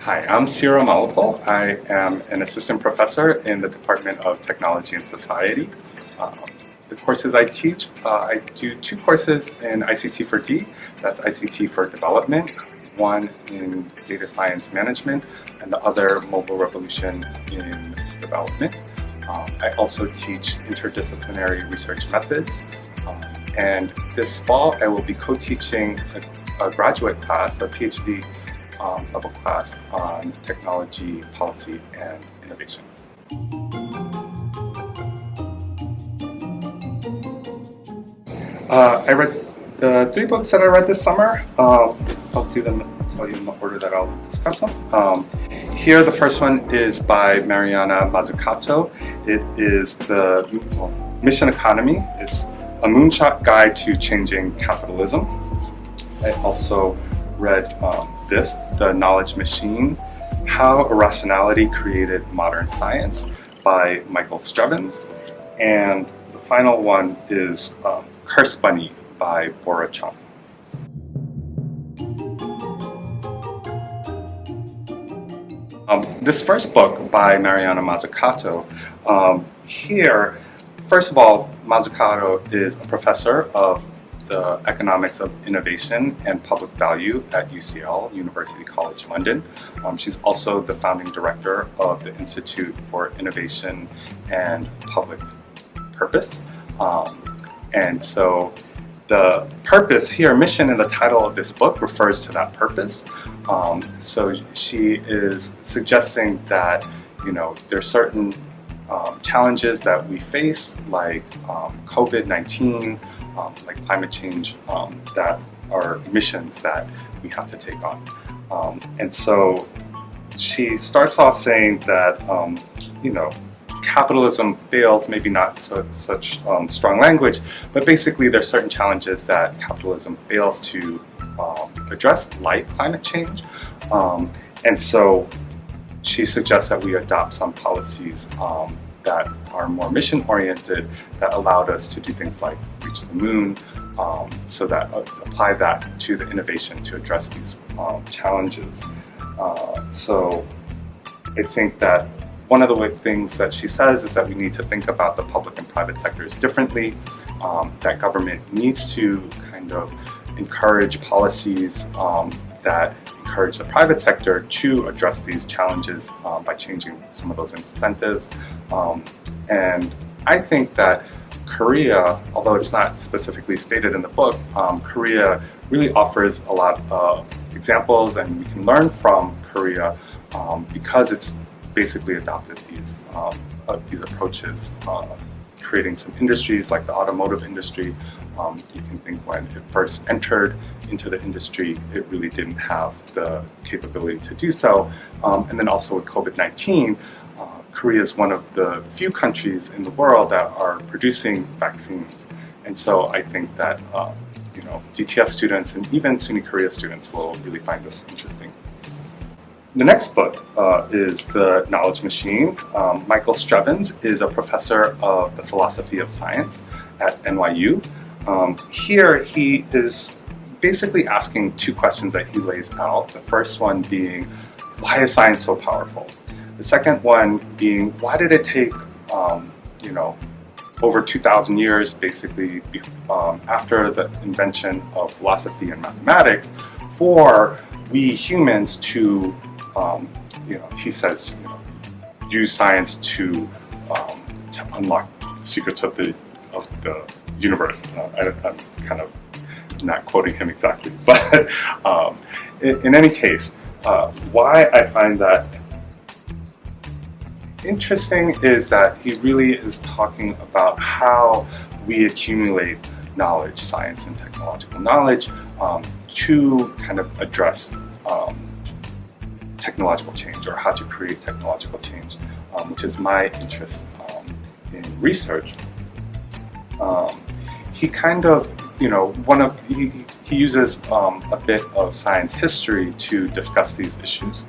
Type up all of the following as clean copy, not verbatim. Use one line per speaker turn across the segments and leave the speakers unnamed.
Hi, I'm Sira Maliphol. I am an assistant professor in the Department of Technology and Society. Um, the courses I teach, I do two courses in ICT for D, that's ICT for Development, one in Data Science Management, and the other Mobile Revolution in Development. I also teach interdisciplinary research methods, and this fall I will be co-teaching a graduate class, a PhD level class on technology, policy, and innovation. I read the three books that I read this summer. I'll do them, tell you in the order that I'll discuss them. Here, the first one is by Mariana Mazzucato. It is the Mission Economy. It's a moonshot guide to changing capitalism. I also read this, The Knowledge Machine, How Irrationality Created Modern Science by Michael Strevens. And the final one is Curse Bunny by Bora Chong. This first book by Mariana Mazzucato, here, first of all, Mazzucato is a professor of the Economics of Innovation and Public Value at UCL, University College London. She's also the founding director of the Institute for Innovation and Public Purpose. And so the purpose here, mission in the title of this book refers to that purpose. So she is suggesting that, there's certain challenges that we face, like COVID-19, like climate change, that are missions that we have to take on. And so she starts off saying that, capitalism fails, maybe not such strong language, but basically there's certain challenges that capitalism fails to address, like climate change. And so she suggests that we adopt some policies that are more mission-oriented, that allowed us to do things like reach the moon, so that apply that to the innovation to address these challenges. So I think that one of the things that she says is that we need to think about the public and private sectors differently, that government needs to kind of encourage policies that encourage the private sector to address these challenges by changing some of those incentives. And I think that Korea, although it's not specifically stated in the book, Korea really offers a lot of examples, and we can learn from Korea because it's basically adopted these approaches, creating some industries like the automotive industry. You can think when it first entered into the industry, it really didn't have the capability to do so. And then also with COVID-19, Korea is one of the few countries in the world that are producing vaccines. And so I think that DTS students and even SUNY Korea students will really find this interesting. The next book is The Knowledge Machine. Michael Strevens is a professor of the philosophy of science at NYU. Here he is basically asking two questions that he lays out. The first one being, why is science so powerful? The second one being, why did it take, over 2,000 years, basically, after the invention of philosophy and mathematics, for we humans to, he says, use science to unlock secrets of the universe. I'm kind of not quoting him exactly, but in any case, why I find that interesting is that he really is talking about how we accumulate knowledge, science and technological knowledge, to kind of address technological change, or how to create technological change, which is my interest in research. He kind of, he uses a bit of science history to discuss these issues.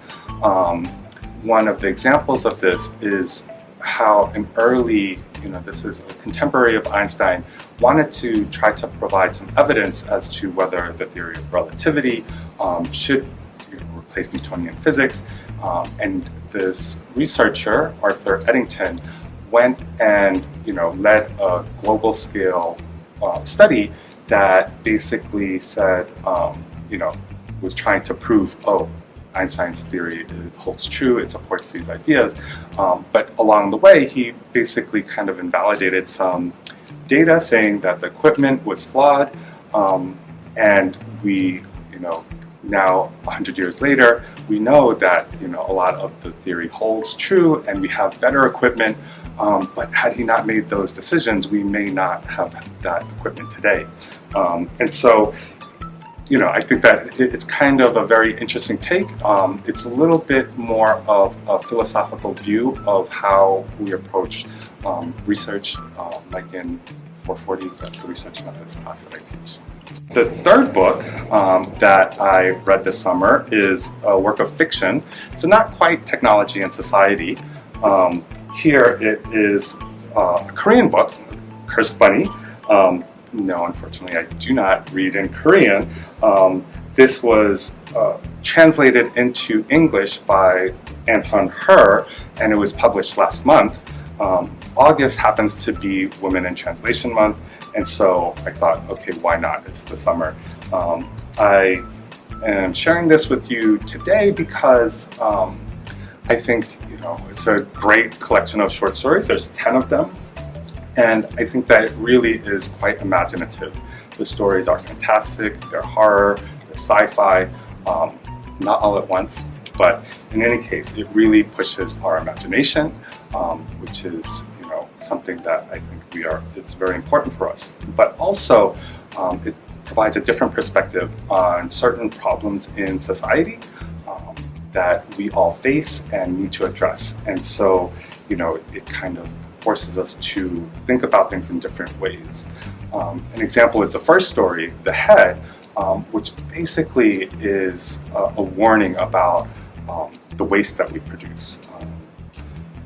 One of the examples of this is how an early, this is a contemporary of Einstein, wanted to try to provide some evidence as to whether the theory of relativity should replace Newtonian physics. And this researcher, Arthur Eddington, went and led a global scale study that basically said, was trying to prove, Einstein's theory holds true, it supports these ideas. But along the way, he basically kind of invalidated some data saying that the equipment was flawed. And we, now 100 years later, we know that, a lot of the theory holds true and we have better equipment. But had he not made those decisions, we may not have that equipment today. And so, I think that it's kind of a very interesting take. It's a little bit more of a philosophical view of how we approach research, like in 440, that's the research methods class that I teach. The third book that I read this summer is a work of fiction. So not quite technology and society. Here it is a Korean book, Cursed Bunny. No, unfortunately, I do not read in Korean. This was translated into English by Anton Her, and it was published last month. August happens to be Women in Translation Month, and so I thought, okay, why not? It's the summer. I am sharing this with you today because I think it's a great collection of short stories. There's 10 of them. And I think that it really is quite imaginative. The stories are fantastic, they're horror, they're sci-fi, not all at once, but in any case, it really pushes our imagination, which is something that I think it's very important for us. But also, it provides a different perspective on certain problems in society that we all face and need to address. And so, it kind of forces us to think about things in different ways. An example is the first story, The Head, which basically is a warning about the waste that we produce.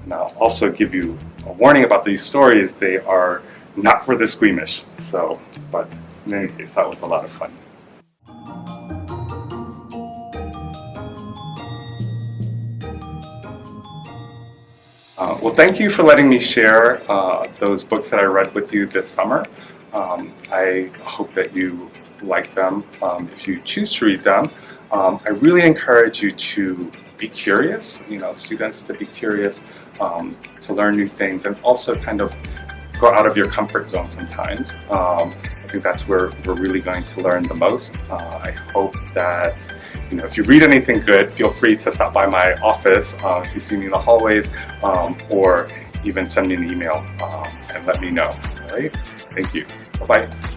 And I'll also give you a warning about these stories. They are not for the squeamish. But in any case, that was a lot of fun. Well, thank you for letting me share those books that I read with you this summer. I hope that you like them if you choose to read them. I really encourage you to be curious, students to be curious, to learn new things, and also kind of go out of your comfort zone sometimes. I think that's where we're really going to learn the most. I hope that, if you read anything good, feel free to stop by my office if you see me in the hallways, or even send me an email and let me know. All right? Thank you. Bye-bye.